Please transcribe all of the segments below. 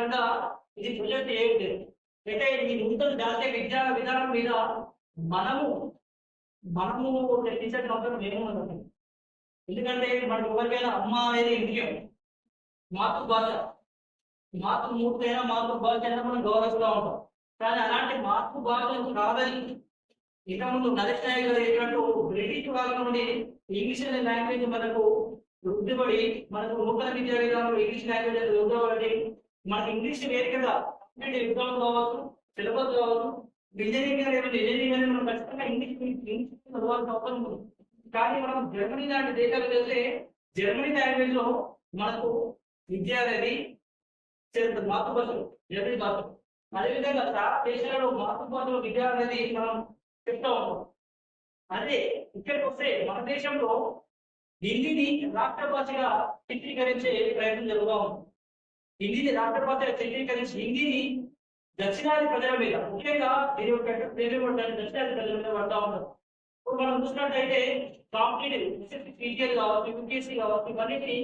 కనుక ఇది ప్రొజెక్ట్ చేయలేదు. అయితే ఈ నూతన జాతీయ విద్యా విధానం మీద మనము మనము చర్చించాల్సిన అవసరం ఏముంది. ఎందుకంటే మనకు ఎవరికైనా అమ్మ అనేది ముఖ్యం, మాతృభాష, మాతృమూర్తి అయినా మాతృభాష అయినా మనం గౌరవిస్తూ ఉంటాం. కానీ అలాంటి మాతృభాషను కాదని ఇంతకుముందు నరేష్ నాయక్ గారు చెప్పినట్టు బ్రిటిష్ వాళ్ళ నుండి ఇంగ్లీష్ అనే లాంగ్వేజ్ మనకు వృద్ధిపడి మనకు నూతన విద్యా విధానంలో ఇంగ్లీష్ లాంగ్వేజ్ వృద్ధి మనకి ఇంగ్లీష్ వేరే కదా ఎగ్జామ్ కావచ్చు, సిలబస్ కావచ్చు. ఇంజనీరింగ్ అనేది మనం ఖచ్చితంగా ఇంగ్లీష్ చదవాల్సిన అవసరం ఉంది. కానీ మనం జర్మనీ లాంటి దేశాలకు వెళ్తే జర్మనీ లాంగ్వేజ్ లో మనకు విద్య అనేది మాతృభాషలు జర్మనీ భాష. అదేవిధంగా చాలా దేశాలలో మాతృభాషలో విద్య అనేది మనం చెప్తా ఉంటాం. అదే ఇక్కడికి వస్తే మన దేశంలో హిందీని రాష్ట్ర భాషగా చిత్రీకరించే ప్రయత్నం జరుగుతూ ఉంది. హిందీని రాష్ట్ర భాషగా చిత్రీకరించి హిందీని దక్షిణాది ప్రజల మీద, ముఖ్యంగా దక్షిణాది ప్రజల మీద పడతా ఉంటారు. ఇప్పుడు మనం చూసినట్టయితే కాంపిటేటివ్ పీజీఎల్ కావచ్చు, యూపీఎస్సీ కావచ్చు, ఇవన్నీ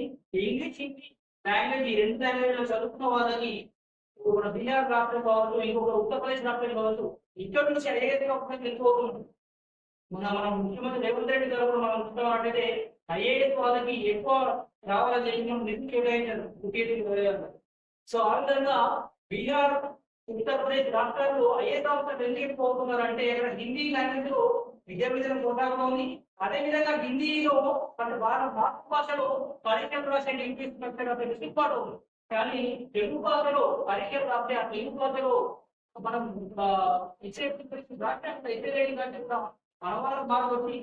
ఇంగ్లీష్ హిందీ లాంగ్వేజ్ ఈ రెండు లాంగ్వేజ్ లో చదువుకున్న వాళ్ళకి మన బీహార్ రాష్ట్రం కావచ్చు, ఇంకొక ఉత్తరప్రదేశ్ రాష్ట్రం కావచ్చు, ఇక్కడ నుంచి ఐఏఎస్గా వెళ్ళిపోతుంది. మన ముఖ్యమంత్రి రేవంత్ రెడ్డి గారు మనం చూస్తామంటే ఐఏఎస్ వాళ్ళకి ఎక్కువ రావాలని చెప్పి మనం నిధులు కేటాయించారు. సో ఆ విధంగా బీహార్, ఉత్తరప్రదేశ్ రాష్ట్రాల్లో ఐఏఎస్ ఆఫీసర్ ఎందుకు పోతున్నారంటే ఇక్కడ హిందీ లాంగ్వేజ్ లో విద్యా విధానం కొనసాగుతూ ఉంది. అదేవిధంగా హిందీలో మన మాతృభాషలో పరీక్షలు రాసే వెసులుబాటు ఉంది. కానీ తెలుగు భాషలో పరీక్షలు రాస్తే ఆ తెలుగు భాషలో మనం ఇచ్చే అనువాదం బాగా వచ్చి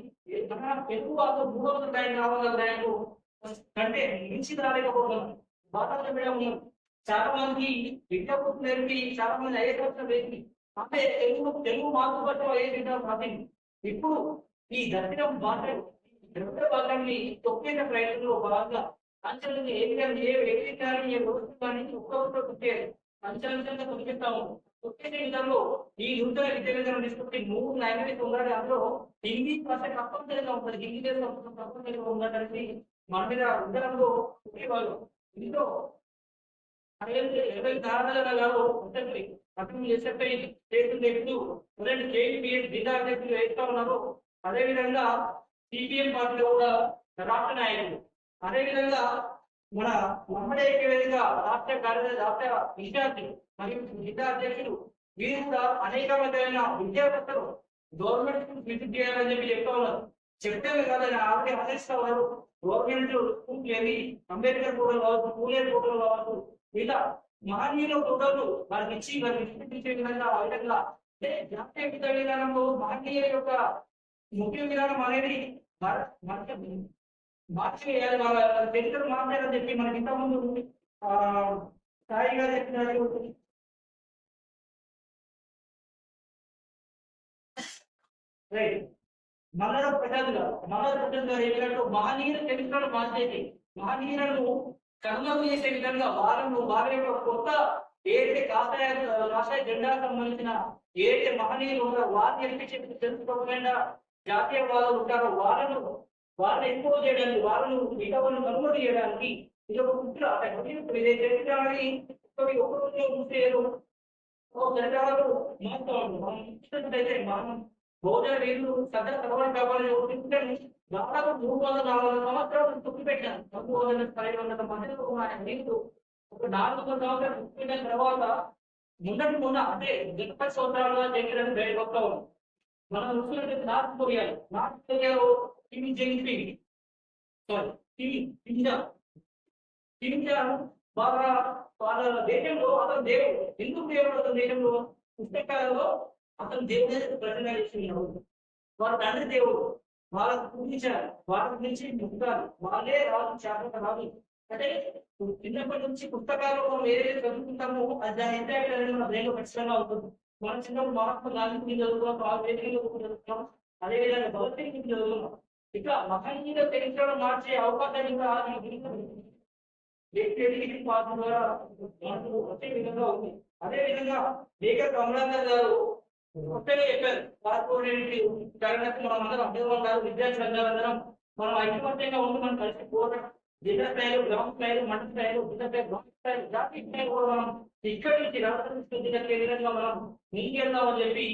తెలుగు భాష 300 ర్యాంక్ రావాల ర్యాంకు కంటే మించి రాలేకపోతున్నాం. భారత మీడియం చాలా మంది విద్యాబుద్ధి నేర్పి చాలా మంది ఐఏఎస్ వేసి అంటే తెలుగు మాతృభాషలో ఐఏఎస్ విధానం సాధింది. ఇప్పుడు ఈ దక్షిణం భాష ద్రవిడ భాషాన్ని తొక్కేట ప్రయత్నంలో భాగంగా అంచెలను ఏ వ్యక్తి కానీ ఏ వ్యవస్థ కానీ ఒక్కొక్కరు తొక్కేది అంచెలంచెలుగా తొక్కిస్తాము. తొక్కేసే విధంలో ఈ నూతన విద్యా విధానం తీసుకుంటే 3 లాంగ్వేజ్ ఉండాలి. అందులో హిందీ భాష తప్పనిసరిగా ఉంటుంది. హిందీ తప్పనిసరిగా ఉండాలని మన మీద ఉద్యమంలో ఉండేవాళ్ళు. ఇందులో 20 కారణాలు ఉంటుంది. అతను ఎస్ఎఫ్ఐ చేస్తూ కేవీపీఎస్ జిల్లా అధ్యక్షులు వేస్తూ ఉన్నారు. అదేవిధంగా సిపిఎం పార్టీలో కూడా రాష్ట్ర నాయకులు, అదేవిధంగా మన ఉమ్మడి ఐక్యవేదిగా రాష్ట్ర కార్యదర్శి, రాష్ట్ర విద్యార్థులు మరియు జిల్లా అధ్యక్షులు వీరు కూడా అనేకమైన విద్యావేత్తలు గవర్నమెంట్ స్కూల్ విజిట్ చేయాలని చెప్పి చెప్తా ఉన్నారు. చెప్తే కాదని ఆల్రెడీ ఆశిస్తా ఉన్నారు. గవర్నమెంట్ స్కూల్ వెళ్ళి అంబేద్కర్ ఫోటోలు కావచ్చు, పూలే ఫోటోలు కావచ్చు, ఇలా మహనీయుల ఫోటోలు వారికి ఇచ్చి వారికి వినిపించే విధంగా ఆ విధంగా అంటే జాతీయ విద్యా విధానంలో మహనీయుల యొక్క ముఖ్య విధానం అనేది మార్చి వేయాలి. వాళ్ళ చరిత్ర మాట్లాడాలని చెప్పి మనకి ఇంతకుముందు సాయి గారు చెప్పినట్టు రైట్ మల్లర ప్రసాద్ గారు చెప్పినట్టు మహనీయుల చరిత్రను మార్చేసి మహనీయులను కర్మలు చేసే విధంగా వారి యొక్క కొత్త ఏదైతే కాషాయ జెండా సంబంధించిన ఏదైతే మహనీయులు ఉంటారో వారిని ఎన్నికలు తెలుసుకోకుండా జాతీయవాదులు ఉంటారో వాళ్ళని ఎంతో చేయడానికి, వాళ్ళను మిగతాలను కనుగొని చేయడానికి ఇది ఒక కుట్ర. చరిత్రని ఒక రోజు చూసేరు చరిత్రలు మారుతూ ఉంటుంది. మనం చూసినట్లయితే మనం భోజన వీరులు సదర కలవడం కావాలని దాదాపు 340 సంవత్సరాలు తొక్కి పెట్టాను. 300 మధ్యలో వీళ్ళు ఒక 400 సంవత్సరాలు తొక్కి పెట్టిన తర్వాత మొన్న అంటే 70 సంవత్సరాలుగా జరిగిన గొప్ప మనం చూసినట్లయితే నార్త్ కొరియాలో కిమ్ జంగ్ బాగా వాళ్ళ దేశంలో అతను దేవుడు. ఎందుకు దేవుడు అతని దేశంలో? పుస్తకాలలో అతను దేవుడు ప్రజెంట్ చేస్తున్నారు. వాళ్ళ తండ్రి దేవుడు, వాళ్ళకు పూజించారు, వాళ్ళ గురించి ముక్తారు, వాళ్ళే రాజు, శాశ్వత రాజు. అంటే చిన్నప్పటి నుంచి పుస్తకాలు మనం ఏదైతే చదువుకుంటామో అది దాని ఇంపాక్ట్ అనేది మన బ్రెయిన్ లో ఖచ్చితంగా అవుతుంది. మన చిన్నప్పుడు మహాత్మా గాంధీ గురించి చదువుతున్నాం, చదువుతున్నాం, అదేవిధంగా భగవద్గీత గురించి చదువుతున్నాం. ఇక మహనీయుల చరిత్రను మార్చే అవకాశం ఇంకా ద్వారా మనకు వచ్చే విధంగా ఉంది. అదేవిధంగా లేఖర్ కమలాకర్ గారు కొత్తగా చెప్పారు, కార్పొరేట్ తరగతి మనం అందరం అభ్యర్థులు విద్యార్థి సంఘాలందరం మనం ఐక్యమత్యంగా ఉండి మనం కలిసి జిల్లా స్థాయిలో, గ్రామ స్థాయిలో, మండల స్థాయిలో, జిల్లా స్థాయి, గ్రామ స్థాయిలో, జాతీయ స్థాయిలో కూడా మనం ఇక్కడి నుంచి రాష్ట్ర జిల్లాకి ఏ విధంగా మనం ముందుకెళ్దామని చెప్పి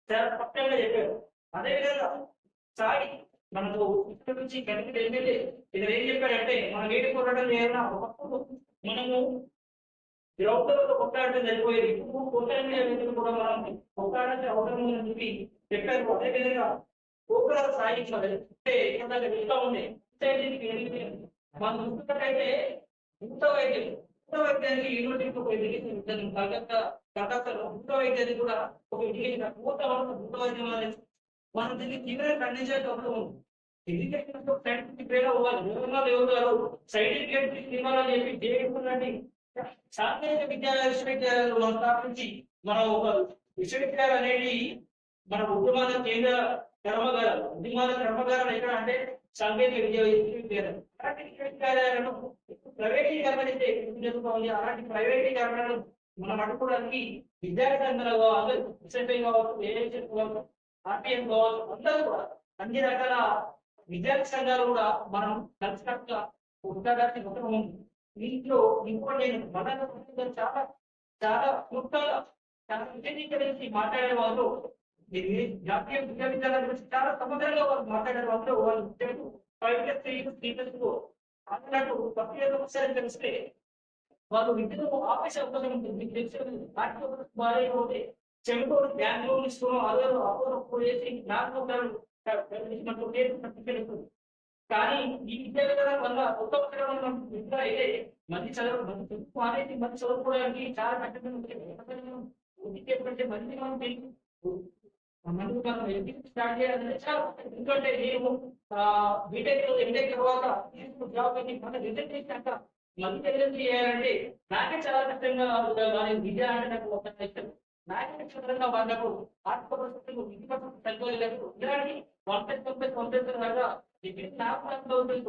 చాలా స్పష్టంగా చెప్పారు. అదేవిధంగా సాయి మనకు ఇక్కడ నుంచి కనిపించే ఎమ్మెల్యే ఇక్కడ ఏం చెప్పారంటే మన నీటి పోరాటం చేయాలన్నా ఒకప్పుడు మనము గ్రౌండ్లో కొట్లాడటం సరిపోయేది. ఇప్పుడు సోషల్ మీడియా వ్యక్తులు కూడా మనం కొట్లాడాల్సిన అవసరం ఉందని చెప్పి చెప్పారు. అదేవిధంగా పోకరాలు సాగించాలి అంటే ఇక్కడ వెళ్తా ఉంది. మనం చూస్తున్నట్టయితే ఉచిత వైద్యం, ఉచిత వైద్యానికి యూనివర్సిటీకి ఒక ఎడ్యుకేషన్ కలకత్తాలో ఉచిత వైద్యానికి కూడా ఒక ఎడ్యుకేషన్ పూర్త ఉచిత వైద్యం అనేది మనం దీన్ని తీవ్రంగా ఖండించేటప్పుడు ఎడ్యుకేషన్ సైంటిఫిక్ వేలో అవ్వాలి. వివరణలు ఎవరు సైంటిఫిక్ ఇవ్వాలని చెప్పి చేయకుండాండి సాంకేతిక విశ్వవిద్యాలయాలు మనం స్థాపించి మనం ఒక విశ్వవిద్యాలయం అనేది మన ఉద్యమాల కేంద్ర కర్మగారాలు ఎక్కడ అంటే సాంకేతిక విశ్వవిద్యాలయం. అలాంటి విశ్వవిద్యాలయాలను ప్రైవేటీకరణ చేస్తే జరుగుతుంది. అలాంటి ప్రైవేటీకరణను మనం అడ్డుకోవడానికి విద్యార్థి సంఘాలు కావాలి, ఎస్ఎఫ్ఐ కావచ్చు, ఏఎస్ఎఫ్ కావచ్చు, ఆర్టీఎం కావచ్చు, అందరూ కూడా అన్ని రకాల విద్యార్థి సంఘాలు కూడా మనం కలిసికట్టుగా ఉద్యోగానికి అవసరం ఉంది. దీంట్లో ఇంకోటి మన చాలా చాలా క్లుప్తంగా చాలా విశదీకరించి మాట్లాడే వాళ్ళు జాతీయ విశ్వవిద్యాలయం గురించి చాలా సమగ్రంగా వాళ్ళు మాట్లాడే వాళ్ళు వాళ్ళు అన్నట్టు ప్రక్రియ ఒకసారి తెలిస్తే వాళ్ళు విద్యను ఆపేసే అవకాశం ఉంటుంది. మీకు తెలిసి చెమటోడు బెంగళూరు ఇస్తున్నాం అదే అపోసి కానీ ఈ విద్యా విధానం వల్ల కొత్త విద్య అయితే మంచి చదువు అనేది మంచి చదువుకోవడానికి చాలా కష్టమైన మంచి మనం స్టార్ట్ చేయాలంటే చాలా ఎందుకంటే నేను బీటెక్ ఎంటెక్ తర్వాత జాబ్ మన రిజల్ట్ చేసినాక మంచి రిజల్ట్ చేయాలంటే నాకే చాలా కష్టంగా విద్య అంటే నాకు ఒక ఇష్టం. నాకే కష్టంగా వాళ్ళకు ఆర్థిక పరిస్థితులు విద్య పరిస్థితులు తగ్గలేదు. ఇలాంటి 1+1+1 లాగా డిగ్రీ నాకు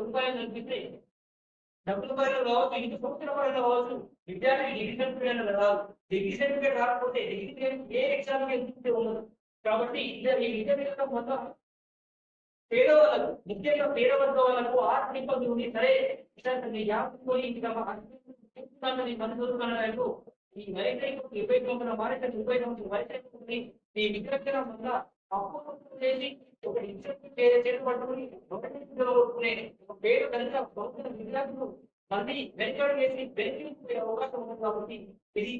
రూపాయలు కనిపిస్తే డబ్బుల పరంగా కావచ్చు, ఇంటి సంవత్సరం పరంగా కావచ్చు, విద్యార్థికి డిగ్రీ సర్టిఫికేట్ రాదు. డిగ్రీ సర్టిఫికేట్ రాకపోతే డిగ్రీ ఏ ఎగ్జామ్ ఉండదు. కాబట్టి ఈ విద్య విధానం వల్ల పేదవాళ్ళకు ముఖ్యంగా పేద వర్గ వాళ్ళకు ఆర్థిక ఇబ్బంది ఉంది. సరే పోయి మనకు ఈ వైద్యులకు ఉపయోగం వారికి ఉపయోగం వైద్యుని ఈ విగ్రహం వల్ల అప్పు చేసి ఒక చేతి పట్టుకుని ఒక పేరు కలిగిన భౌతిక విద్యార్థులు మళ్ళీ వెనుకడు వేసి బెనిఫిట్ అవకాశం ఉంది. కాబట్టి ఇది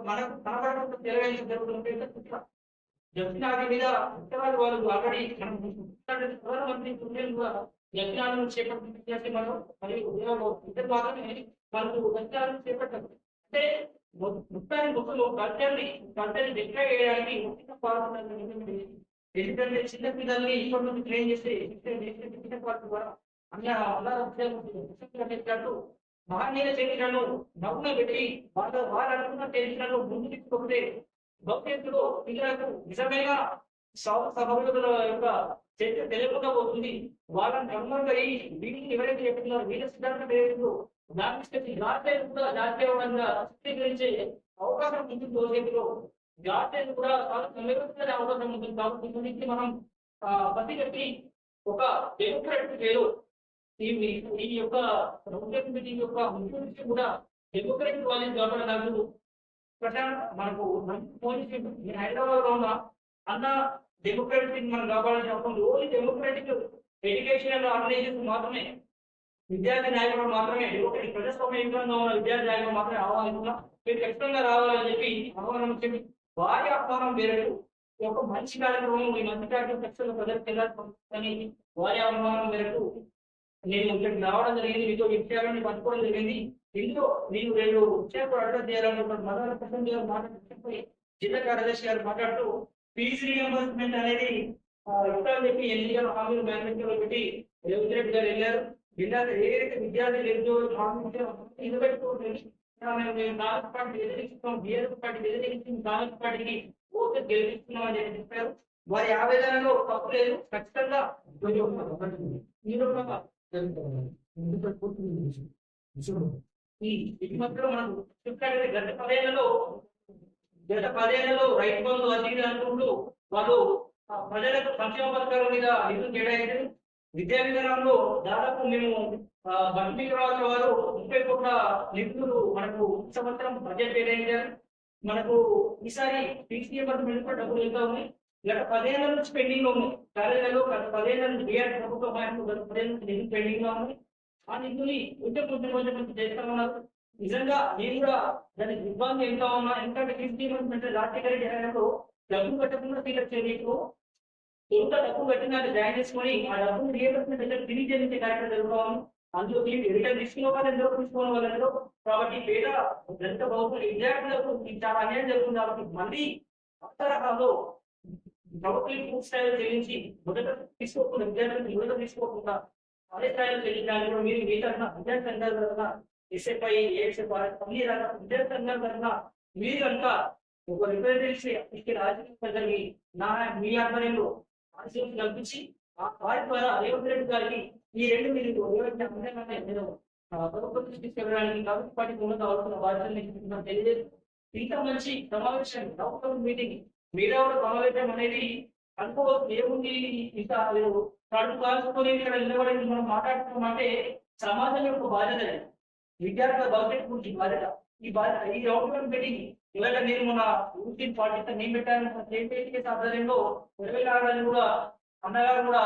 మనకు కనబడడం తెలియజేయడం జరుగుతుంది. యజ్ఞాల మీద ఉత్తరాలు వాళ్ళు ఆల్రెడీ ప్రధానమంత్రి యజ్ఞాలను చేపట్టి మనం మరియు ఇద్దరు మాత్రమే మనకు యజ్ఞాలను చేపట్టారు. అంటే మొత్తాన్ని మొక్కలు కల్చర్ని డిస్ట్రాయ్ చేయడానికి ఎందుకంటే చిన్న పిల్లల్ని ఇప్పటి నుంచి ట్రైన్ చేస్తే ద్వారా అన్నట్టు మహనీయ చరిత్రను నవ్వున పెట్టి వాళ్ళు అనుకున్న చరిత్రను ముందు తీసుకుంటే భవిష్యత్తులో పిల్లలకు నిజమైన సహోదరుల యొక్క చరిత్ర తెలియకుండా పోతుంది. వాళ్ళని గమనంగా వీటిని ఎవరైతే చెప్తున్నారు వీళ్ళ సిద్ధాంతం ఏదో దాన్ని కూడా జాతీయంగా చిత్రీకరించే అవకాశం ఉంటుంది. భవిష్యత్తులో జాతీయం కూడా సమీకరించే అవకాశం ఉంటుంది. కాబట్టి గురించి మనం పసిగట్టి ఒక డెమోక్రాటిక్ వేలో ఈ యొక్క మీటింగ్ యొక్క ముఖ్య కూడా డెమోక్రాటిక్ వాల్యూస్ కాబట్టి నాకు ప్రశాంత్ మనకు పోలీస్ హైదరాబాద్ లో ఉన్న అన్న డెమోక్రాటిక్ మనం కాపాడాల్సిన అవసరం ఓన్లీ డెమోక్రాటిక్ ఎడ్యుకేషన్ ఆర్గనైజేషన్ మాత్రమే విద్యార్థి నాయకులు మాత్రమే డెమోక్రాటిక్ ప్రజాస్వామ్య యుగంలో ఉన్న విద్యార్థి నాయకులు మాత్రమే ఆహ్వానిస్తున్నాం. మీరు ఖచ్చితంగా రావాలని చెప్పి ఆహ్వానం చెప్పి వారి ఆహ్వానం మేరకు ఒక మంచి కార్యక్రమం ఈ మంచి కార్యక్రమం ఖచ్చితంగా ప్రజలకు వారి ఆహ్వానం మేరకు నేను ఇక్కడికి రావడం జరిగింది. మీతో విషయాలను పంచుకోవడం జరిగింది. ఇందులో నేను 2 విషయాలు అడ్రస్ చేయాలనుకుంటున్నాను. మదన ప్రసన్న గారు మాట్లాడుతూ జిల్లా కార్యదర్శి గారు మాట్లాడుతూ ఫీజు రీఎంబర్స్మెంట్ అనేది ఇస్తారని చెప్పి ఎన్నికల హామీలు మేనిఫెస్టోలో పెట్టి రేవంత్ రెడ్డి గారు వెళ్ళారు. జిల్లాలో ఏదైతే విద్యార్థులు నిరుద్యోగులు హామీ నిలబెట్టుకోవట్లేదు. మేము కాంగ్రెస్ పార్టీ వ్యతిరేకిస్తున్నాం, బీఆర్ఎస్ పార్టీ వ్యతిరేకిస్తున్నాం, కాంగ్రెస్ పార్టీకి ఓట్లు గెలిపిస్తున్నాం అని చెప్పి చెప్పారు. వారి ఆవేదనలో తప్పు లేదు. ఖచ్చితంగా ఈ మధ్యలో మనం చూసినట్లయితే గత 10 ఏళ్లలో రైతు బంధు అది అనుకుంటూ వాళ్ళు ప్రజలకు సంక్షేమ పథకాల మీద నిధులు కేటాయించారు. విద్యా విధానంలో దాదాపు మేము బండిరాజు వారు 30 కోట్ల నిధులు మనకు ఈ సంవత్సరం బడ్జెట్ కేటాయించారు. మనకు ఈసారి పీసీఎం కూడా డబ్బులు ఎంత ఉన్నాయి, గత 10 ఏళ్ల నుంచి పెండింగ్ లో ఉన్నాయి. కాలేజీలో గత 10 ఏళ్ల నుంచి బీఆర్ ప్రభుత్వం గత 10 ఏళ్ల నుంచి నిధులు పెండింగ్ లో ఉన్నాయి. ఆ నిధుల్ని కొంచెం చేస్తా ఉన్నారు. నిజంగా నేను కూడా దానికి ఇబ్బంది ఎంత ఉన్నా, ఎందుకంటే పీసీఎం అంటే రాజశేఖర రెడ్డి హయాంలో డబ్బులు కట్టకుండా తీరొచ్చే నీకు ఎంత డబ్బు కట్టినా జాయిన్ చేసుకొని ఆ డబ్బులు రియంబర్స్మెంట్ తిరిగి చెల్లించే కార్యక్రమం జరుగుతాం. అందులో రిటర్న్ తీసుకున్న వాళ్ళు ఎందరో తీసుకోవడం వల్ల ఎందరో. కాబట్టి పేద దళిత బహుశా విద్యార్థులకు చాలా అన్యాయం జరుగుతుంది. కాబట్టి మళ్ళీ అక్షరాలలో ప్రభుత్వం పూర్తి స్థాయిలో చెల్లించి మొదట తీసుకోకుండా విద్యార్థులకు మొదట తీసుకోకుండా అదే స్థాయిలో చెల్లించాలని కూడా మీరు మీ తరఫున విద్యార్థి సంఘాల తరఫున ఎస్ఎఫ్ఐ ఏఎస్ఎఫ్ అన్ని రకాల విద్యార్థి సంఘాల తరఫున మీరు కనుక ఒక రిప్రజెంటేటివ్ రాజకీయ ప్రజల్ని మీ ఆధ్వర్యంలో ఆశీస్సు కల్పించి ఆ వారి ద్వారా రేవంత్ రెడ్డి గారికి ఈ రెండు మీరు నేను ప్రభుత్వం తీసుకెళ్ళడానికి కాంగ్రెస్ పార్టీ ఉన్నత అవసరం బాధ్యతలు తెలియజేస్తూ ఇంత మంచి సమావేశం డౌన్ మీటింగ్ మీడియా సమావేశం అనేది అనుకోవచ్చు. ఏముంది ఇంత కడుపు కాల్చుకొని ఇక్కడ నిలబడి మనం మాట్లాడుతున్నామంటే సమాజం యొక్క బాధ్యత, విద్యార్థుల భవిష్యత్తు గురించి బాధ్యత. ఈ బాధ్యత ఈ డౌన్ మీటింగ్ ఇవాళ నేను మన యూనియన్ పార్టీ నేను పెట్టాను ఆధ్వర్యంలో 24 కూడా అన్నగారు కూడా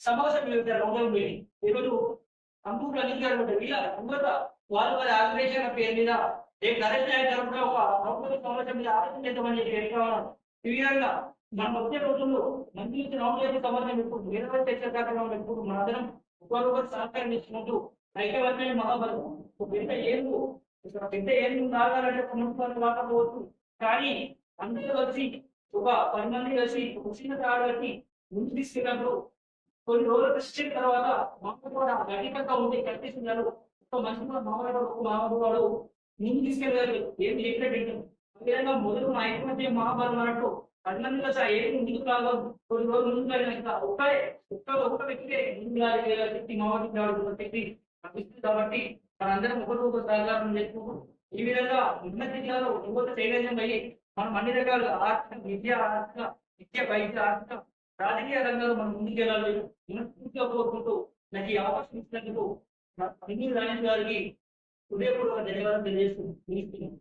సమావేశం రౌండ్ మీటింగ్ ఈరోజు అంబూరు అనిల్ గారు ఉంటారు. ఇలా అందరూ వారి ఆర్గనైజేషన్ పేరు మీద రేపు నరేష్ నాయక్ గారు కూడా ఒక రౌండ్ సమావేశం మీద ఆలోచన చేద్దామని చెప్పి చెప్తామన్నారు. ఈ విధంగా మనం వచ్చే రోజుల్లో మంచి రౌండ్ చేసే సమాజం పెట్టుకుంటూ వేరే చర్చ కార్యక్రమం పెట్టుకుంటూ మన అందరం ఒకరొకరు సహకారం చేసుకుంటూ ఐక్యవర్గమైన మహాభారతం పెద్ద ఏళ్ళు పెద్ద ఏళ్ళు రాగాలంటే ప్రభుత్వాలు రాకపోవచ్చు. కానీ అందరూ కలిసి ఒక 10 మంది కలిసి ఒక చిన్న తాడబట్టి ముందు తీసుకెళ్ళినప్పుడు కొన్ని రోజులు కృషి తర్వాత మాకు కూడా గట్టిగా ఉంటే కట్టిస్తున్నారు. ఒక మంచి మామూలు ముందు తీసుకెళ్ళారు. ఏం చెప్పినట్టు విధంగా మొదలు మా ఐక్యమత్య మహాభారతం అన్నట్టు 10 మంది కలిసి ఏది ముందుకు రాగలం. కొన్ని రోజులు ముందుకు వెళ్ళినాక ఒక్క వ్యక్తికే ముందు శక్తి మామూలు శక్తి లభిస్తుంది. కాబట్టి మనందరం ఒకరు సహకారం చేసుకుంటూ ఈ విధంగా ఉన్నత జిల్లాలో యువత చైతన్యం అయ్యి మనం అన్ని రకాల ఆర్థిక విద్య వైద్య ఆర్థిక రాజకీయ రంగంలో మనం ముందుకెళ్ళాలి పూర్తిగా కోరుకుంటూ నాకు ఈ అవకాశం ఇచ్చినందుకు రాజేష్ గారికి హృదయపూర్వక ధన్యవాదాలు తెలియజేస్తున్నాను.